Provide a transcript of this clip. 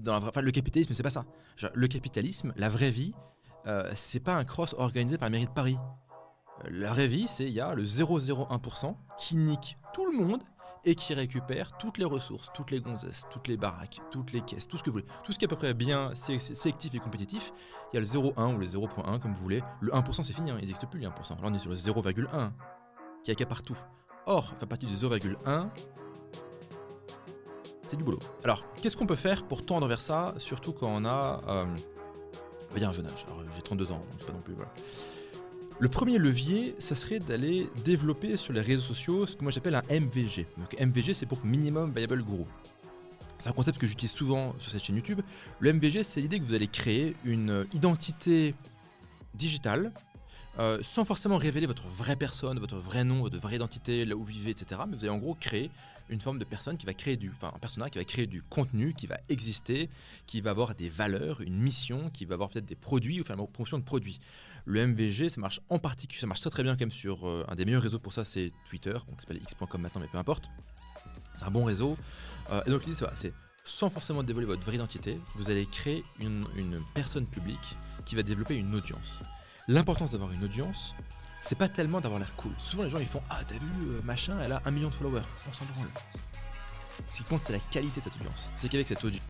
le capitalisme, c'est pas ça. Genre, le capitalisme, la vraie vie, c'est pas un cross organisé par la mairie de Paris. La vraie vie, c'est il y a le 0,01% qui nique tout le monde et qui récupère toutes les ressources, toutes les gonzesses, toutes les baraques, toutes les caisses, tout ce que vous voulez. Tout ce qui est à peu près bien sélectif et compétitif, il y a le 0,1 ou le 0,1 comme vous voulez. Le 1% c'est fini, il n'existe plus le 1%. Là on est sur le 0,1 qui est partout. Or, faire partie du 0,1, c'est du boulot. Alors, qu'est-ce qu'on peut faire pour tendre vers ça, surtout quand on a un jeune âge. Alors, j'ai 32 ans, donc c'est pas non plus, voilà. Le premier levier, ça serait d'aller développer sur les réseaux sociaux ce que moi j'appelle un MVG. Donc MVG, c'est pour Minimum Viable Group. C'est un concept que j'utilise souvent sur cette chaîne YouTube. Le MVG, c'est l'idée que vous allez créer une identité digitale sans forcément révéler votre vraie personne, votre vrai nom, votre vraie identité, là où vous vivez, etc. Mais vous allez en gros créer une forme de personne qui va créer un personnage qui va créer du contenu, qui va exister, qui va avoir des valeurs, une mission, qui va avoir peut-être des produits ou faire la promotion de produits. Le MVG, ça marche en particulier, ça marche très très bien quand même sur un des meilleurs réseaux pour ça, c'est Twitter, donc ça s'appelle x.com maintenant, mais peu importe. C'est un bon réseau. Et donc l'idée, c'est sans forcément dévoiler votre vraie identité, vous allez créer une personne publique qui va développer une audience. L'importance d'avoir une audience, c'est pas tellement d'avoir l'air cool. Souvent les gens ils font « Ah t'as vu, machin, elle a 1 million de followers ». On s'en branle. Ce qui compte c'est la qualité de cette audience. C'est qu'avec cette audience,